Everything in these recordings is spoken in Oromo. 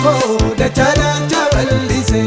ko dachara jabalise.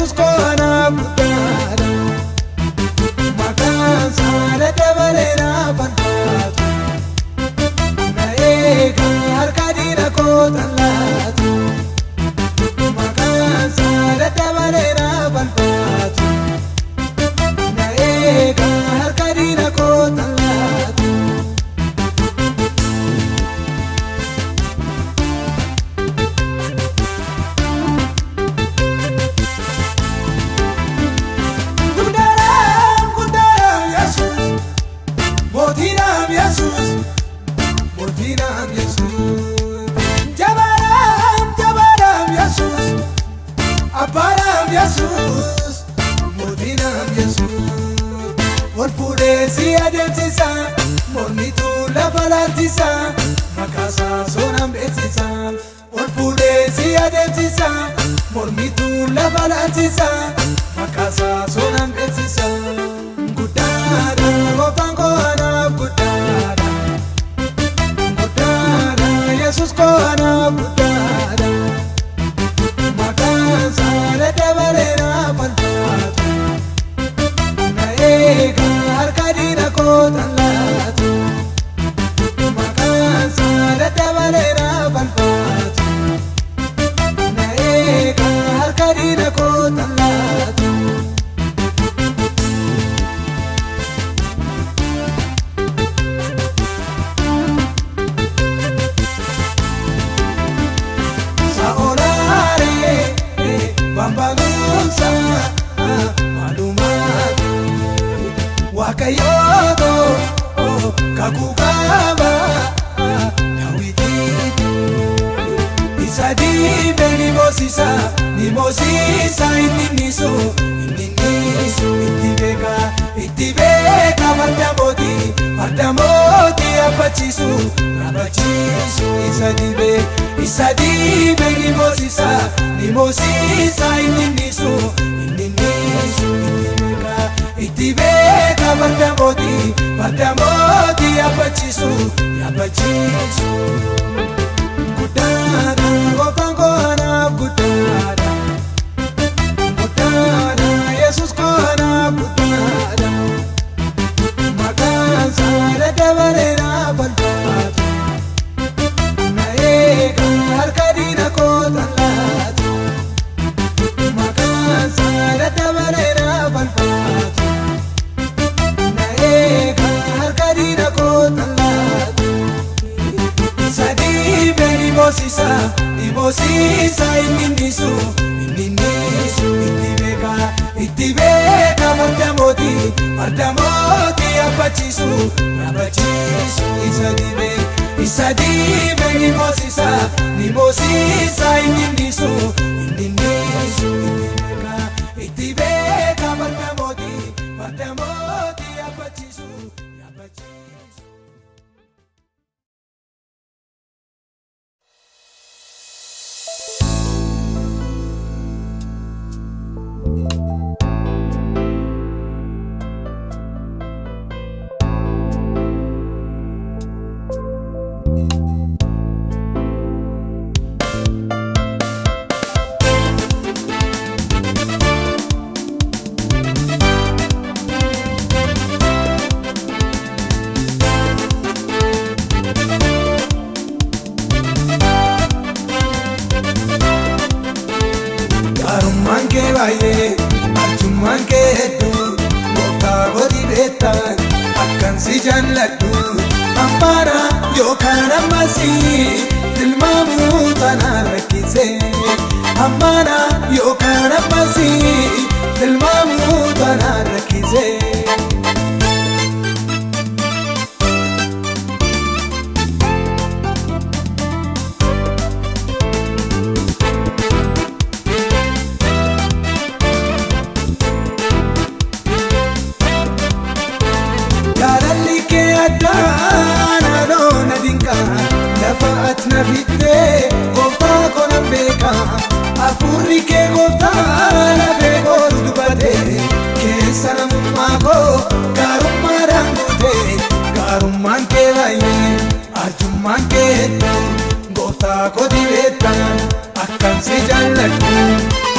Jesus ko ana butara maka Yesus, mootinam Yesus. Wal fuudhee si adeemsisa, mormitu lafa laalchisa, maqaasaa soonam beeksisa. Wal fuudhee si adeemsisa, mormitu lafa laalchisa, maqaasaa soonam beeksisa. Guddaadha gooftaan koo anaaf guddaadha, guddaadha Yesus koo anaaf guddaadha. Maqaansaa daddabaree naaf falfaatu, na eega harka diina koo tallaatu. Maqaansaa daddabaree naaf falfaatu, na eega harka diina koo tallaatu. Bambalusa malumaatu Waaqayyoto kakukaba Dawitiitu isa dibe ni mosisa inni nisu itti beeka farda moti abachisu isa dibe ni mosisa inni nisu itti beeka farda moti abachisu Guddaadha gooftaan koo anaaf guddaadha, guddaadha Yesus koo anaaf guddaadha. Maqaansaa daddabaree naaf falfaatu, na eega harka diina koo tallaatu. Maqaansaa daddabaree naaf falfaatu, na eega harka diina koo tallaatu. Isa dibe ni mosisa inni nisu itti beeka farda moti abachisu isa dibe ni mosisa inni nisu itti beeka farda moti abachisu. Gaarummaan kee baay'ee, arjummaan kee hedduu, gooftaa godhi beektaa akkan si jaalladhu. Ammaana yookaan ammasii tilmaamuu tanaan rakkisee. Ammaana yookaan ammasii tilmaamuu tanaan rakkisee. Naannoo dinka lafa ati na fittee gooftaa koo nan beeka. Hafuurri kee gooftaa lafee koo dubatee keessa namummaa koo gaarummaadhaan guutee. Gaarummaan kee baay'ee, arjummaan kee hedduu, gooftaa koo beektaa akkan si jaalladhu.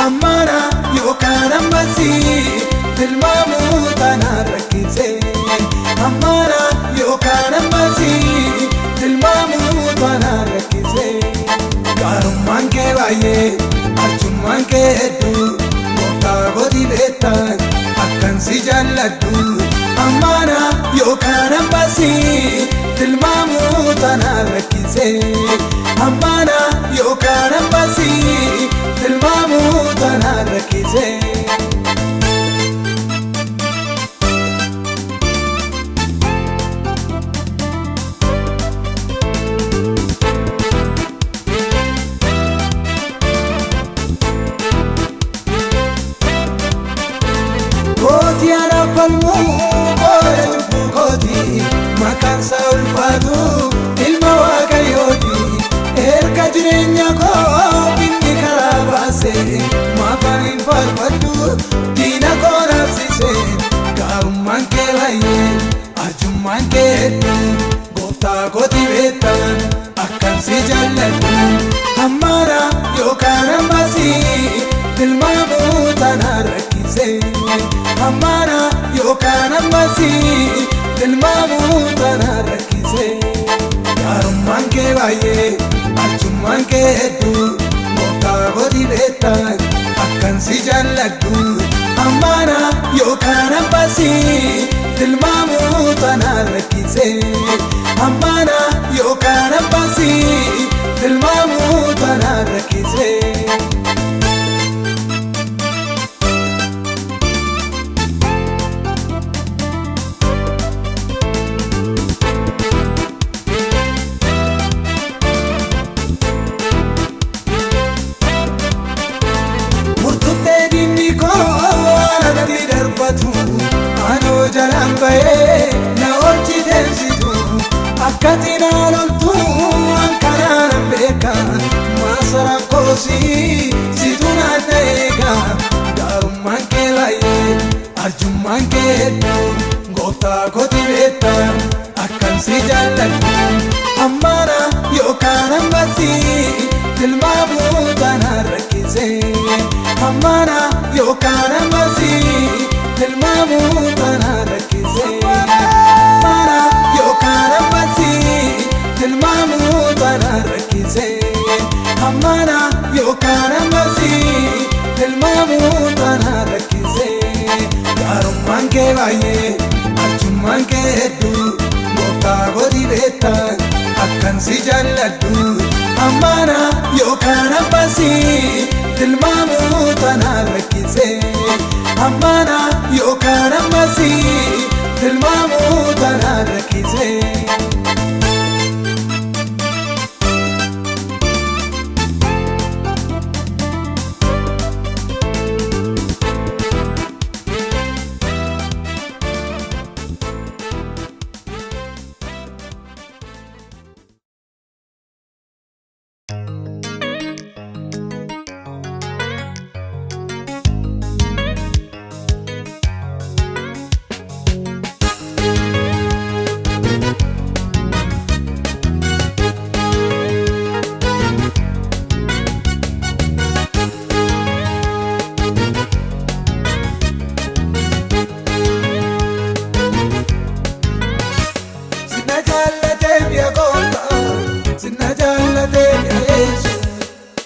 Ammaana yookaan ammasii tilmaamuu tanaan rakkisee. Ammaana yookaan ammasii tilmaamuu tanaan rakkisee. Gaarummaan kee baay'ee, arjummaan kee hedduu, gooftaa godhi beektaa akkan si jaalladhu. Ammaana yookaan ammasii tilmaamuu tanaan rakkisee. Ammaana yookaan ammasii tilmaamuu tanaan rakkisee. kee baay'ee arjummaan kee hedduu gooftaa kooti beektaa akkan si jaalladhu ammaana yookaan ammasii tilmaamuu tanaan rakkisee ammaana yookaan ammasii tilmaamuu tanaan rakkisee gaarummaan kee baay'ee arjummaan kee hedduu gooftaa kooti beektaa akkan si jaalladhu ammaana yookaan ammasii tilmaamuu tanaan rakkisee ammaana yookaan ammasii tilmaamuu tanaan rakkisee. Murtuttee diinni koo natti darbatu anoo jalaan bahee na oolchi deemsitu akkati na loltu akkanaan beeka maasaraan koosii situ naan eega gaarummaan kee baay'ee arjummaan kee hedduu gooftaa kooti beektaa akkan si jaalladhu ammaana yookaan ammasii tilmaamuu tanaan rakkisee ammaana yookaan ammasii tilmaamuu tanaan rakkisee ammaana yookaan ammasii tilmaamuu tanaan rakkisee ammaana yookaan ammasii tilmaamuu tanaan rakkisee gaarummaan kee baay'ee arjummaan kee hedduu gooftaa kooti beektaa akkan si jaalladhu ammaana yookaan ammasii tilmaamuu tanaan rakkisee ammaana yookaan ammasii tilmaamuu tanaan rakkisee.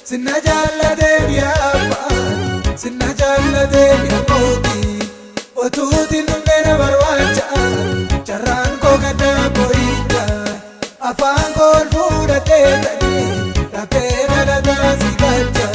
Sinna jaallatee biyyaabbaa sinna jaallatee biyya kooti otuuti dhumne na barbaacha carraan koo gaddaa boo'idha afaan koo ol fuudhatee ta'ee dhaabee galataa si galcha.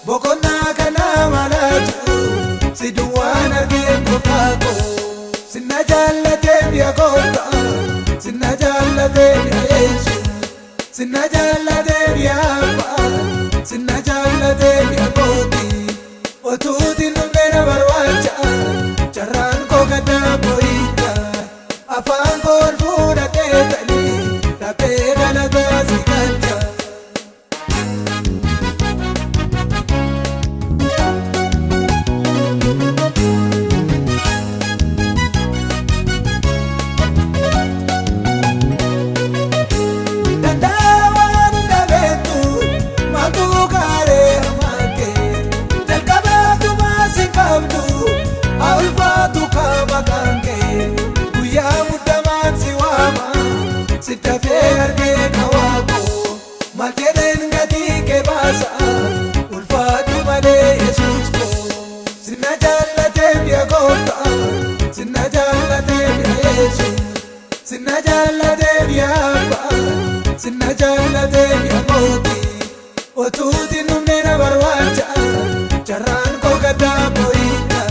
Bokonnaa kana malaatu si duwwaan argee kofaako sinna jaallatee biyya koota sinna jaallatee biyya yeesu sinna jaallatee biyya abbaa sinna jaallatee biyya kooti otuuti dhumne na barbaacha carraan koo gaddaa boo'idha afaan koo ol fuudhatee ta'ee dhaabee galataa si galcha. Sittafee argee kawaako malkeedhaan gatii kee baasa ulfaatu malee yesuus koo sinna jaallatee biyya gooftaa sinna jaallatee biyya yeesu sinna jaallatee biyya abbaa sinna jaallatee biyya kooti otuuti dhumne na barbaacha carraan koo gaddaa boo'idha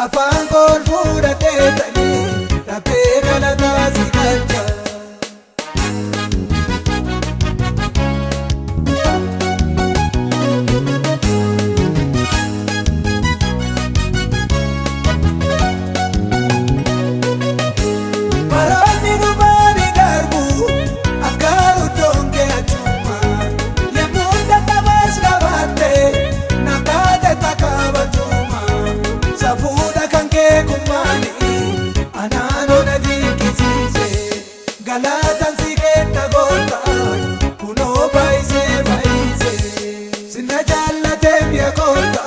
afaan koo ol fuudhatee ta'ee galatan si kenna goota kunoo baay'isee baay'isee sinna jaallatee mi'a goota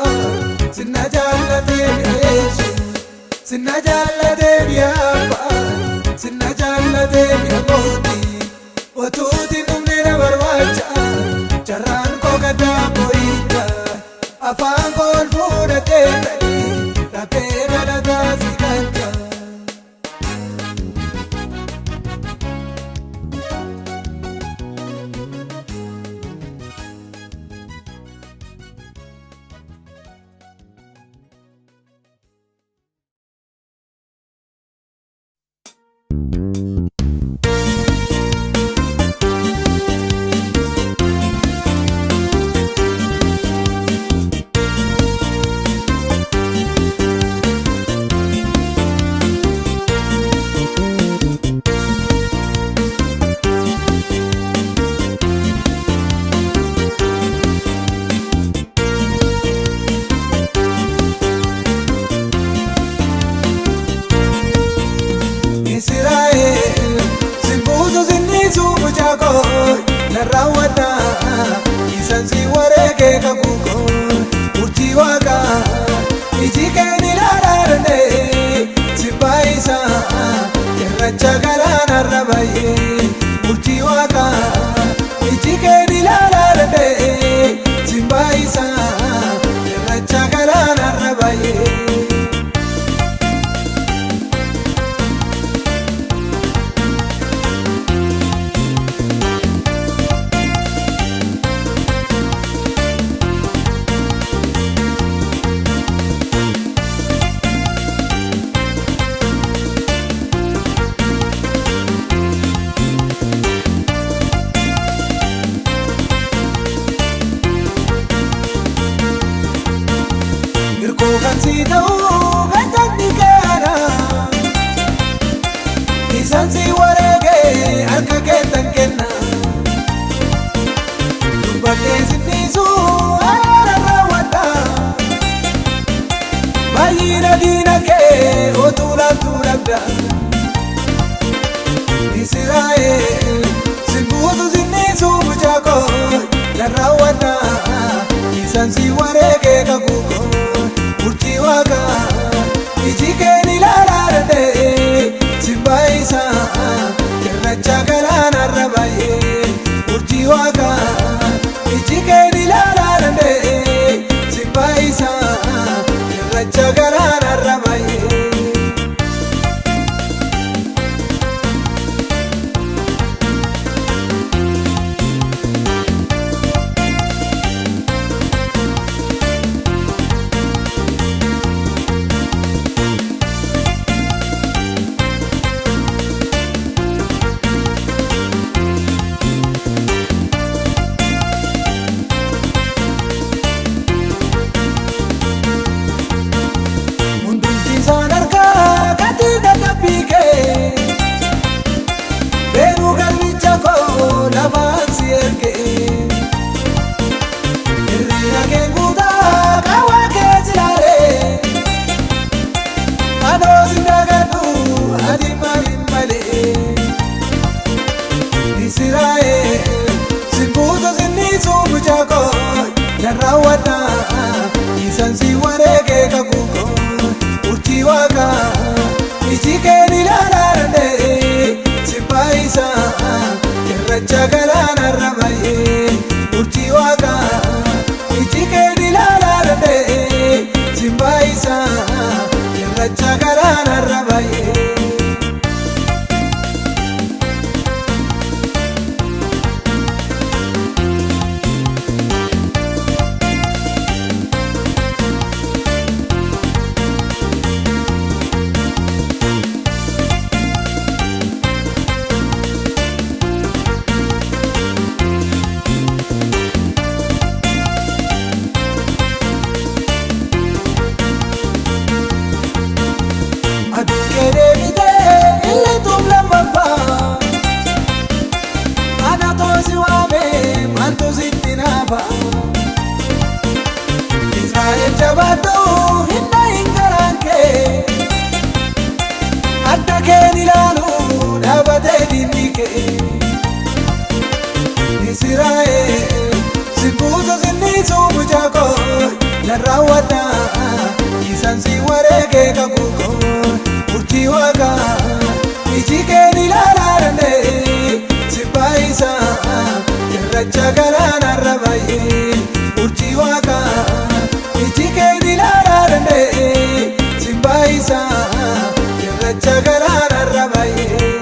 sinna jaallatee mi'a Yesuus sinna jaallatee mi'a abbaa sinna jaallatee mi'a mootii otuuti dhumne na barbaacha jarraan koo gaddaa boo'idha afaan koo ol fuudhatee ta'ee rakkee galataa si galcha. Narrawata isan si warege kakuko urji waka iji keni lararne sipaisa kerracha galan arrabaye urji waka iji keni lararne sipaisa kerracha galan arrabaye. Kan si ta'uu gatanni kana isan si warege harka keetan kenna dubbatee sinnisu araara raawwadha baay'ina diina kee otuu laattuu dhabda Israa'el sinbuutu sinnisu mucaa koo nan raawwadha isan si warege kakuukoo urji waka iji keni lararne simbaisa kerracha galan arrabaye urji waka iji keni lararne simbaisa kerracha galan arrabaye. raawwadha isaan si wareegee kakuuko urjii waaqa iji keen ilaalaa danda'e si baay'isa irracha galaana irra baay'ee urjii waaqa iji keen ilaalaa danda'e si baay'isa irracha galaana irra baay'ee.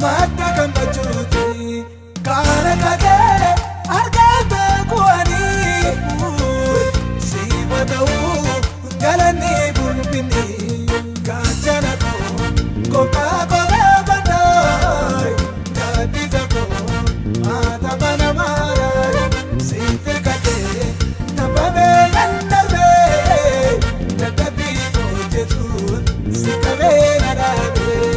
Madda kan bachuuti kaana kakee argate kuwanii siifa ta'uu galanni bulbinni gaachana koo gooftaa kophee badhaay gaaddisa koo maata mana maaraay sitti kakee taphafee kan darbee dadhabbii koo jechuun si qabee na dhaabee.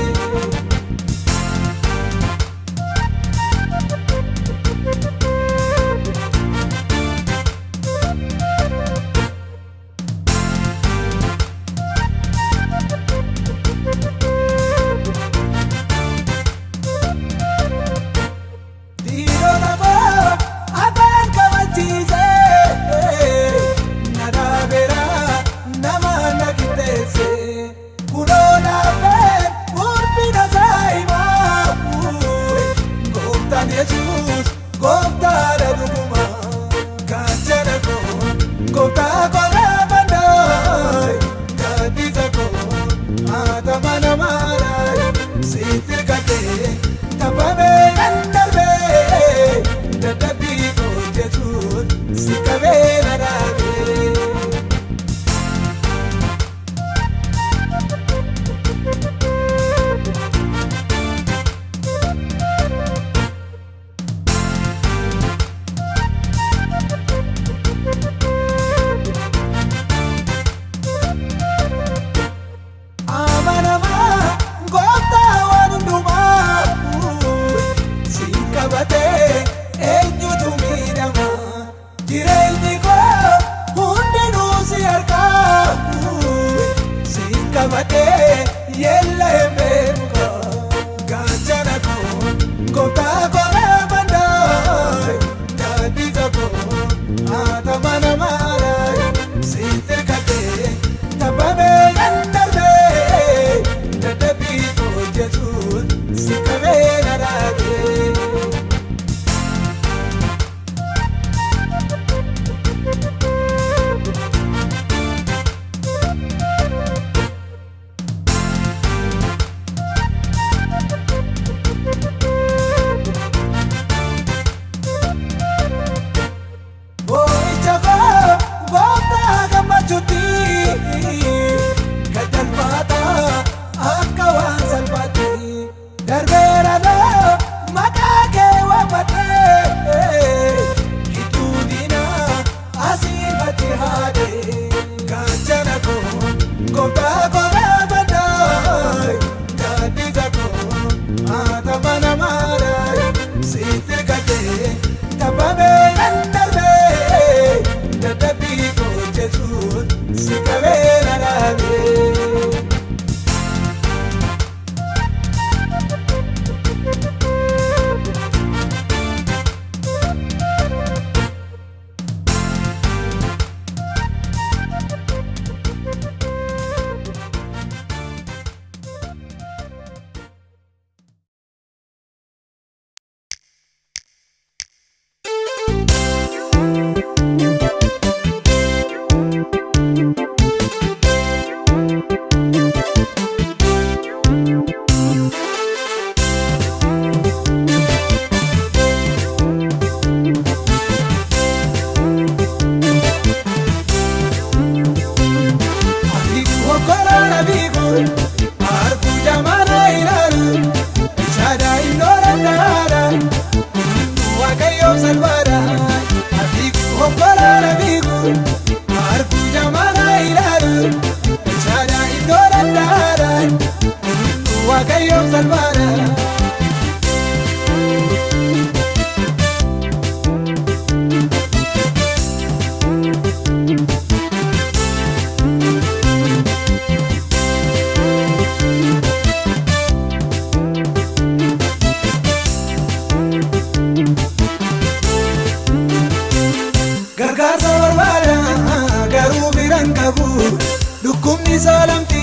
salamti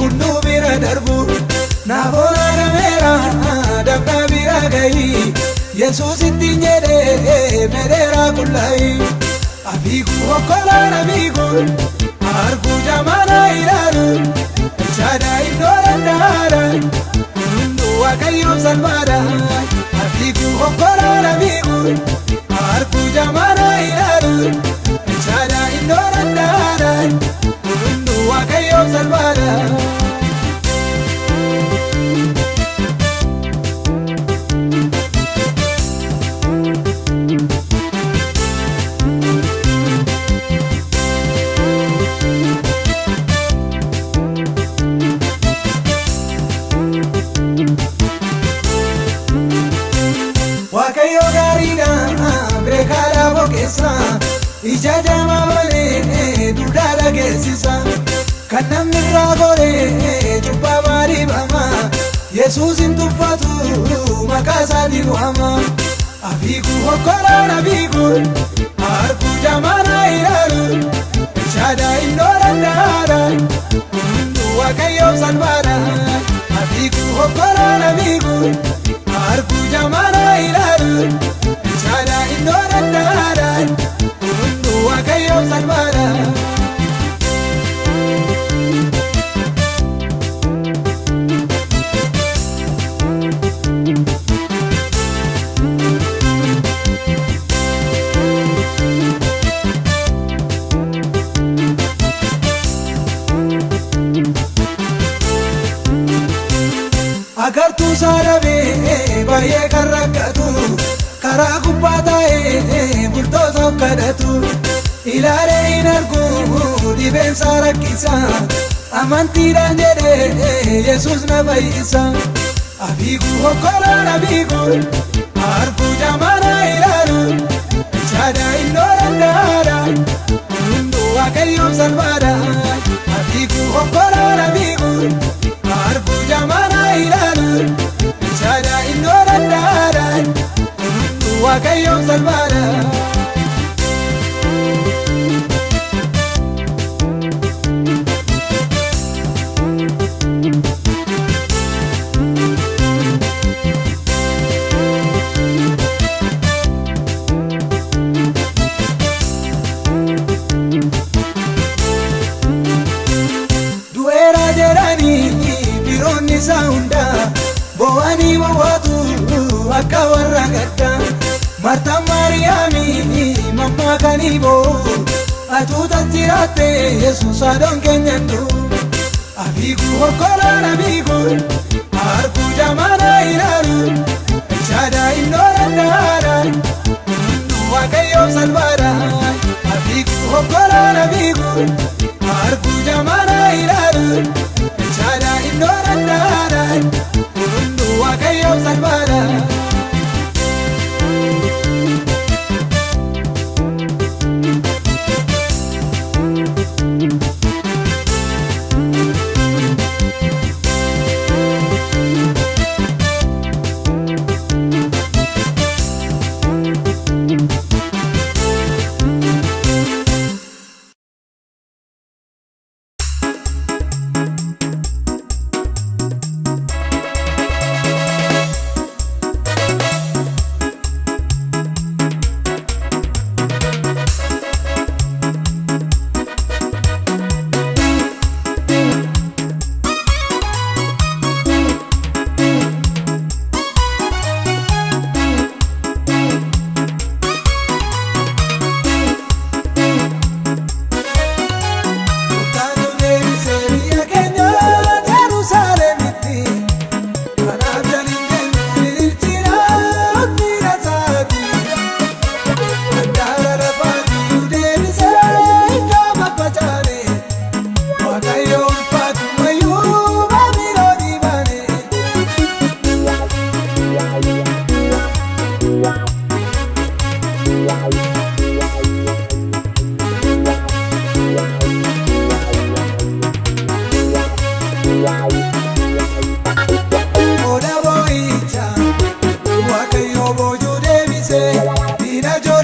hundu bira darbu nafona ramera dabna bira gai Yesus ittinjede medera kullai abiku hokola nabiku argu jamana ilaru chada indorandara hundu wakayo salmara abiku hokola nabiku argu jamana ilaru chada indorandara hundu wakayo salmara Wakayo garida brekara bokesa ija jama bale dudala gesisa kanam niragore chupa bari bama Yesus intufatu makasa diwama abiku hokola nabiku arku jamana iraru chada indorandara wakayo salvara abiku hokola nabiku arku jamana ilaru chada indorandara wakayo salvara agar tu sarabe baye karrakatu kara gubbata bultoso kadatu ilare inargu diben sarakisa amanti ranjere Yesus nabaisa abiku hokola nabiku arku jamana ilaru chada indorandara hundu wakayo salvara abiku hokola nabiku arku jamana ilaru chada indorandara hundu wakayo salvara duera jerani bironni saunda boani bowatu akawarra gadda Marta Mariami mamma kanibo atuta tirate Yesus adon kenyandu abiku hokola nabiku arku jamana ilaru chada indorandara hundu wakayo salvara abiku hokola nabiku arku jamana ilaru chada indorandara hundu wakayo salvara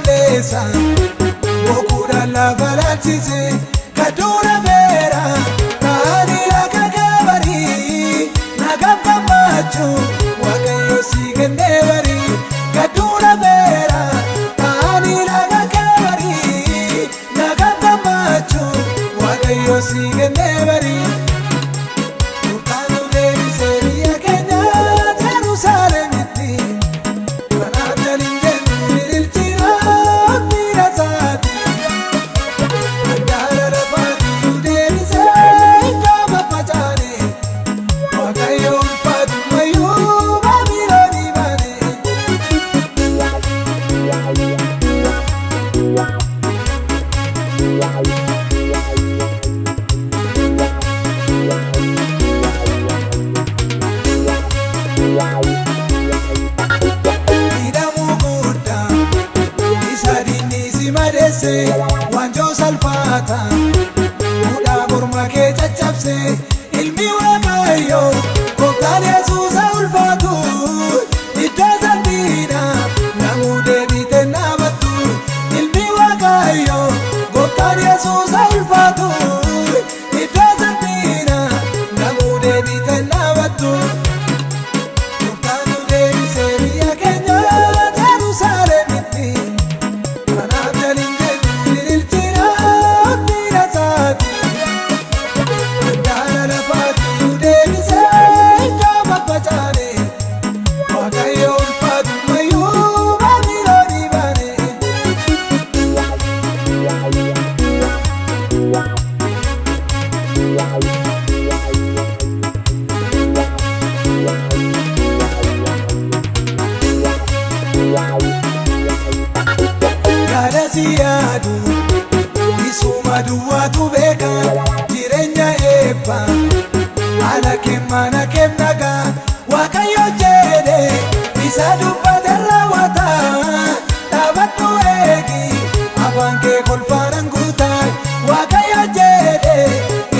keessa Bokuudhaan lafa laalchise kadduudha beera laata Muudhaa morma kee caccabse ilmi Waaqayyoo Gooftaan Yesuus haa ulfaatu iddoo salphina namuu deebitee dhaabattu ilmi Waaqayyoo Gooftaan Yesuus haa ulfaatu iddoo salphina namuu deebitee dhaabattu Gooftaan nu deebisee biyya keenya Yerusaalemitti kanaaf jalin jedhu ililchina miira isaati Handaara lafaatti nu deebisee iddoo babbacaane Waaqayyo ulfaatu mayyuu maamilooni baane Yaada si yaadu isuma duwwaatu beeka jireenya eebba haala kee mana kee nagaa Waaqayyo jedhe isa dubbate raawwata dhaabadhu eegi afaan kee kolfaan guuta Waaqayyo jedhe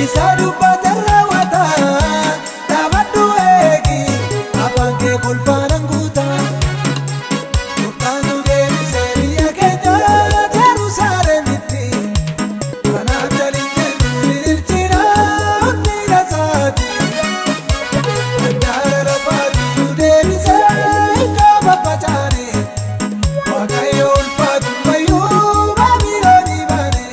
isa dubbate raawwata dhaabadhu eegi afaan kee kolfaan guuta Gooftaan nu deebisee biyya keenya Yerusaalemitti kanaaf jalin jedhu ililchina miira isaati Handaara lafaatti nu deebisee iddoo babbacaane Waaqayyo ulfaatu mayyuu maamilooni baane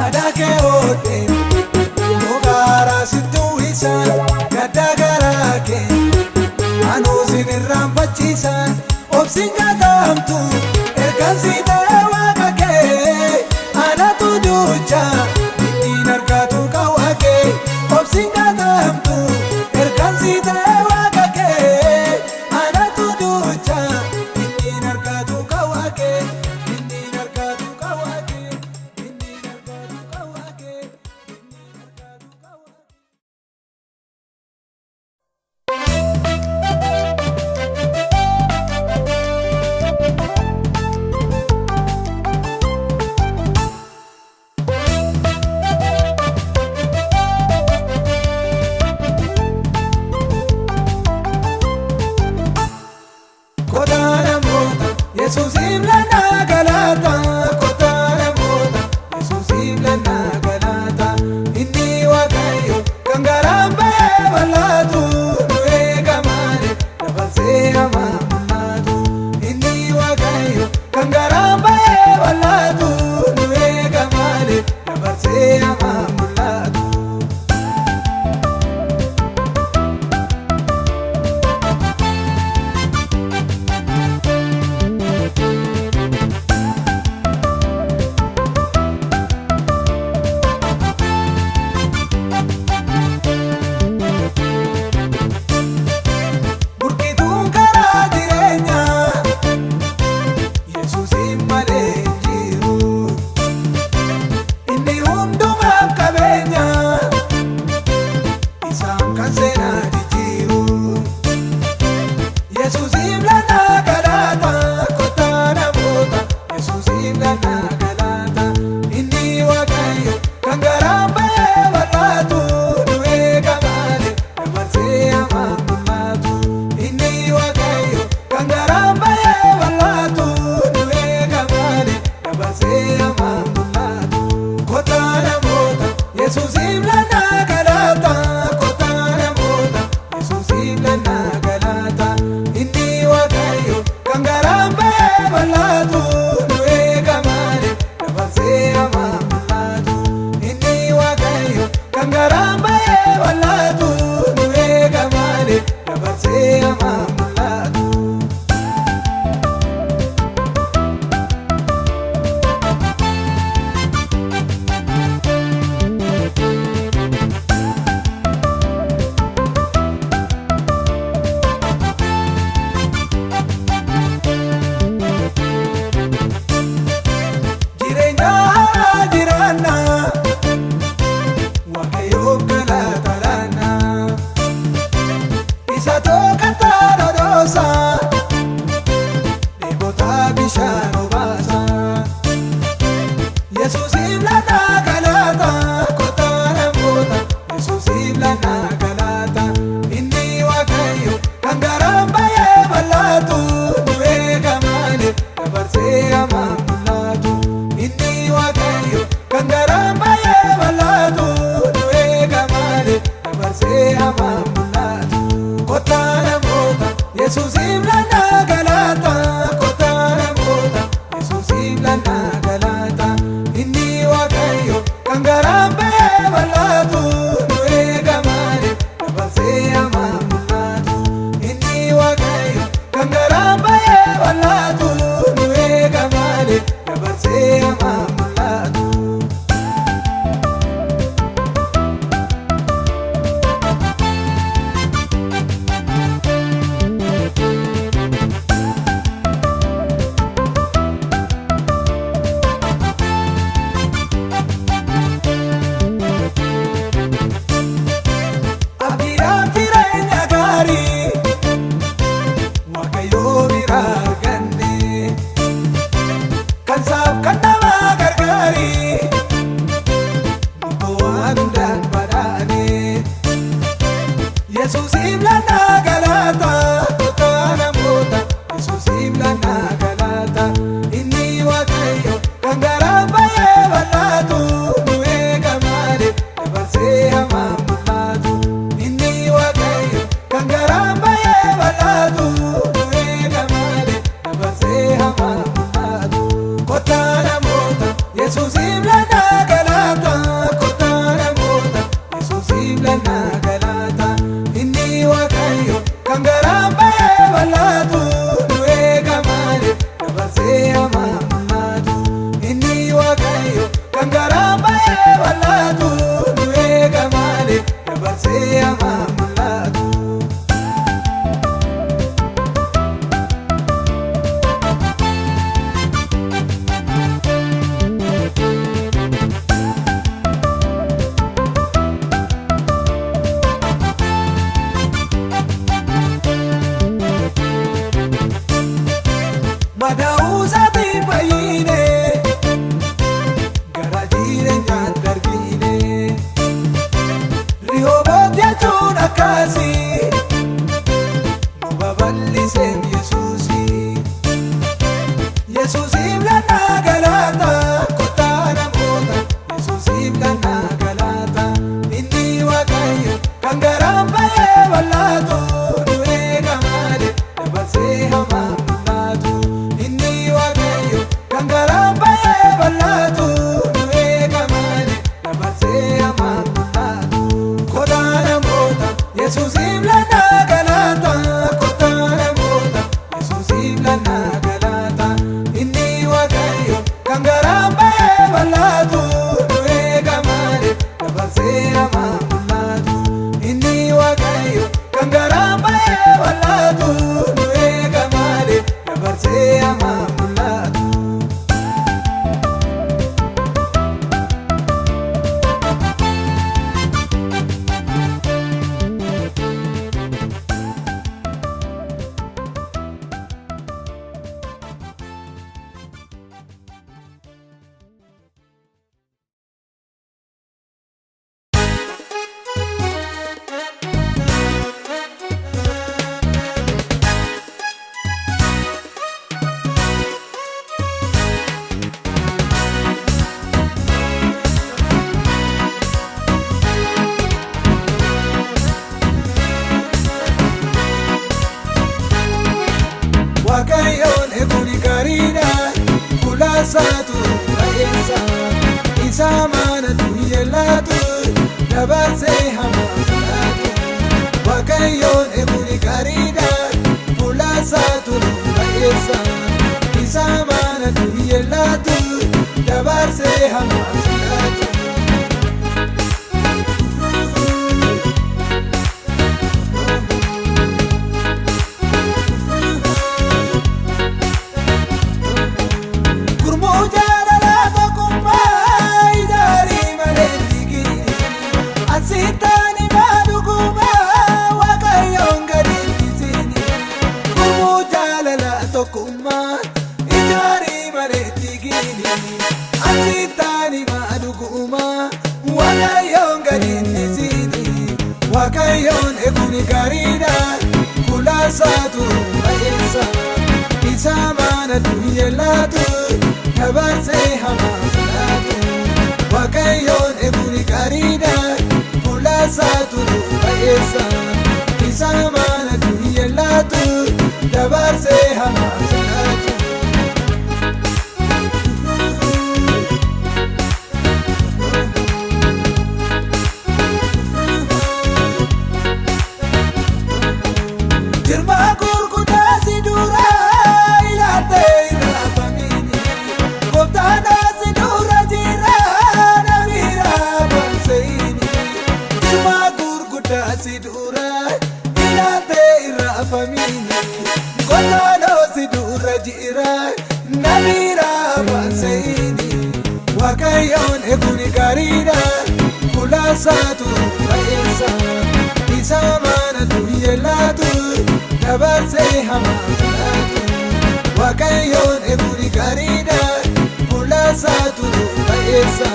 Aadaa kee oolchee Mogaaraa sittuu isa gadda garaa kee anuu sin irraanfachiisa obsin gatamtu ergan si ta'e waaqa kee anatu duucha ittiin argatu qawwa kee obsin gatamtu ergan si ta'e waaqa kee anatu duucha ittiin argatu qawwa kee ittiin argatu qawwa kee ittiin argatu qawwa kee ittiin argatu qawwa kee Kottaa namoota Yesuusiif lannaa galata Kottaa namoota Yesuusiif lannaa galata Inni Waaqayyo kan garaan ba'ee bal'aatu nu eega malee dabarsee hamaa mul'atu Inni Waaqayyo kan garaan ba'ee bal'aatu nu eega malee dabarsee hamaa mul'atu Burqituun karaa jireenyaa Yesuusiin malee hin jiru Inni hundumaaf qabeenya isaan kan seenaa jijjiiru Yesuusiif lannaa galata Kottaa namoota Yesuusiif lannaa galata Inni Waaqayyo kan garaan ba'ee bal'aatu nu eega malee dabarsee hamaa mul'atu Inni Waaqayyo kan garaan ba'ee bal'aatu nu eega malee dabarsee hamaa mul'atu Kottaa namoota Yesuusiif lannaa galata Kottaa namoota Kotana mota, Yesusim lana galata. Kotana mota, Yesusim lana galata. Inni Waaqayyo kangarambe balatu. Nuega mare, nabase amamulatu. Inni Waaqayyo kangarambe balatu. Nuega mare, nabase amamulatu. Yesusim lana galata, kotana mota. Yesusim lana galata. Inni Waaqayyo kangaramba balatu. Nuega mare, nabase amamulatu. Inni Waaqayyo kangaramba balatu. Nuega mare, nabase amamulatu. Kotana mota, Yesusim lana galata. Kotana mota, Yesusim lana galata. Inni Waaqayyo kangaramba balatu. Nuega mare, nabase amamulatu. Inni Waaqayyo kangaramba balatu. Nuega mare, nabase amamulatu. Madausaati bayine gara jireenyaan darbine Rehoboot jechuun akkasi nu babal'iseen Yesuusi. Yesuusiif lana galata, kotana mota. Yesuusiif lana galata. Inni Waaqayyo kangaramba balatu. Nuega mare, nabase amamulatu. Inni Waaqayyo kangaramba balatu. Nuega mare, nabase amamulatu. Kotana mota, Yesuusiif lana galata. Kotana mota, Yesuusiif lana galata. Inni Waaqayyo kangaramba balatu. Nuega mare, nabase amamulatu. Inni Waaqayyo kangaramba balatu. Nuega mare, nabase amamulatu. Waaqayyoon eeguun gaariidha, fuula isaatu baay'eessa. Isa amanatu yeellatu, dabarsee hamaaf laatu. Waaqayyoon eeguun gaariidha, fuula isaatu baay'eessa. Isa amanatu yeellatu, dabarsee hamaaf laatu. Asitani maduguma Waaqayyoon gadhiisini. Gurmuu jaalala tokkummaa ijaarii mareetti gini. Asitani maduguma Waaqayyoon gadhiisini. Waaqayyoon eeguun gaariidha, fuula isaatu baay'eessa. Isa amanatu yeellatu, dabarsee hamaaf laatu. Waaqayyoon eeguun gaariidha, fuula isaatu baay'eessa. Isa amanatu famini Kotano sidura jira Namira banseini Wakayon ekuni garida Kulasatu raisa Isa mana tuyelatu Dabarse hamalatu Wakayon ekuni garida Kulasatu raisa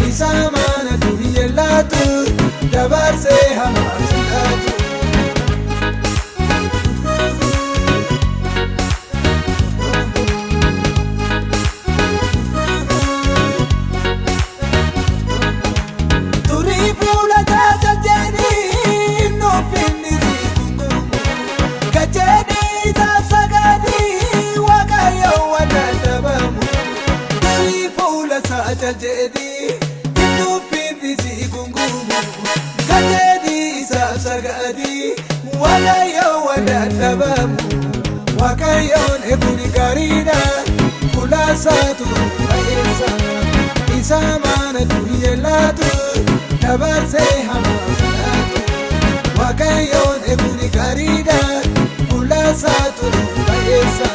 Isa mana tuyelatu Dabarse hamalatu Jadi itu pinti si gungumu kajadi sagadi walayo wadadabamu wakayon ekuni garida kula satu raisa isa mana tuyelatu dabarse hamalatu wakayon ekuni garida kula satu raisa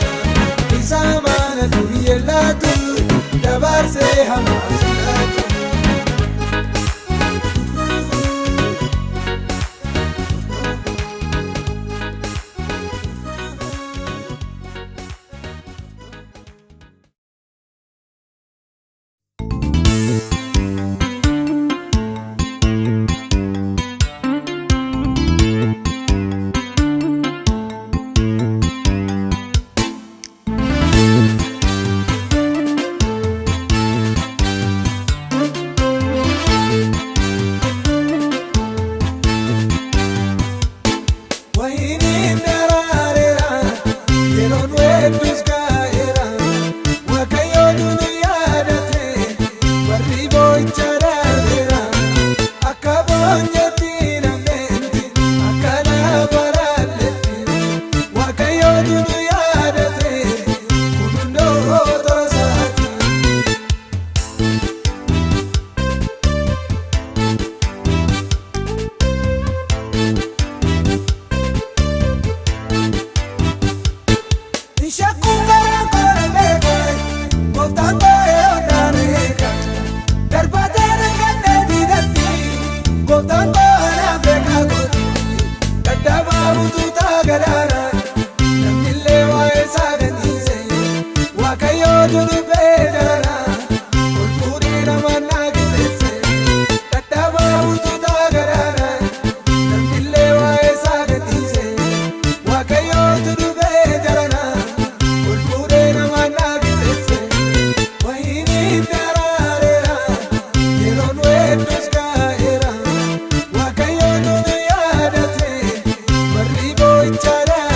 isa mana tuyelatu Dabarse hamalatu Chara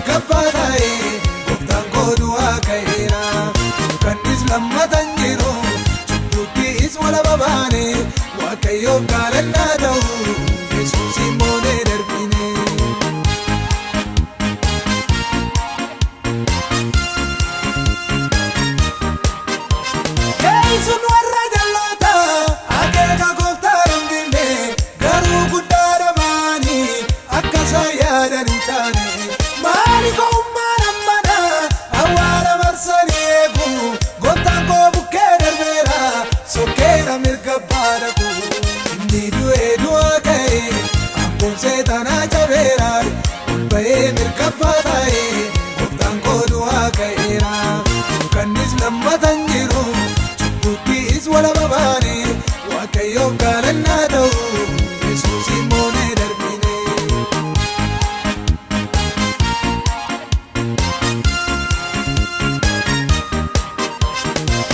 mirkaffataa'e gooftaan koo du'aa ka'eera. Kannis lammatan jiru cubbuuttis walaba baane Waaqayyoof galannaa ta'u Yesuusin moonee darbine. Sun warra jalloota akeeka gooftaa hambifne garuu guddaa dhamaanii akka isaan yaadan hin taane. Maali ka'ummaan ammana awwaala marsanii eegu gooftaan koo bukkee darbeera sokkeedha mirga abbaa dhaqu. Inni du'ee du'aa ka'e abboon seexanaa cabeera ol ba'ee mirga abbaa taa'e gooftaan koo du'aa ka'eera. Kannis lammatan jiru cubbuuttis walaba baane Waaqayyoof galannaa ta'u Yesuusin moonee darbine.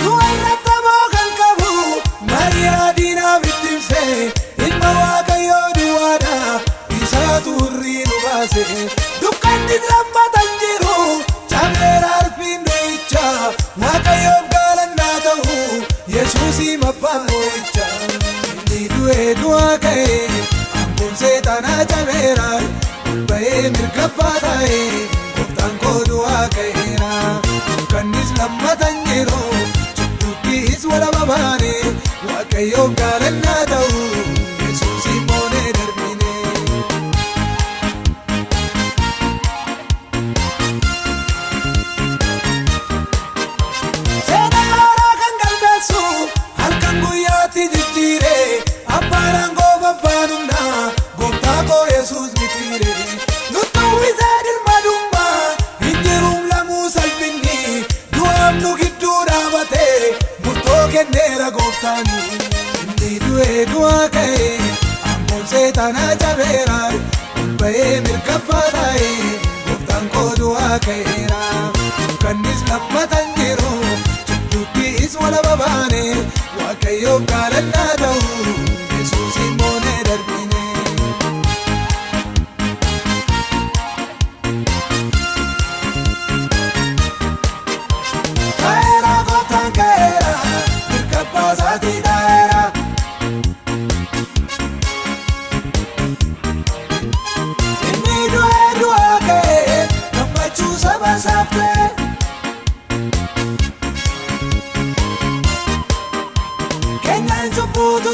Du'a irratti aboo kan qabu Mariyaa diinaaf itti ibse ilma Waaqayyoo duwwaadha isaatu hurrii nu baase. Dukkannis lammatan jiru cabeera arfiin du'icha Waaqayyoof galannaa ta'u Yesuusin abbaan mo'icha. Inni du'ee du'aa ka'e abboon seexanaa cabeera ol ba'ee mirga abbaa taa'e gooftaan koo du'aa ka'eera. Kannis lammatan jiru cubbuuttis walaba baane Waaqayyoof galannaa ta'u Yesuusin moonee darbine. Halkan guyyaatti jijjiire abbaan aangoo babbaan humnaa gooftaa koo Yesuus mitiire. Nutti uwwisee dirmadummaa hin jiruun lamuu salphinni du'aaf nu gidduu dhaabatee murtoo kenneera gooftaani. Inni du'ee du'aa ka'e abboon seexanaa cabeera ol ba'ee mirga abbaa taa'e gooftaan koo du'aa ka'eera. Kannis lammatan jiru cubbuuttis walaba baane Waaqayyoof galannaa ta'u Yesuusin moonee darbine. Ka'eera gooftaan ka'eera mirga abbaa isaatii taa'eera. Inni du'ee du'aa ka'e gammachuu saba isaaf ta'e. Keenyan cubbuutu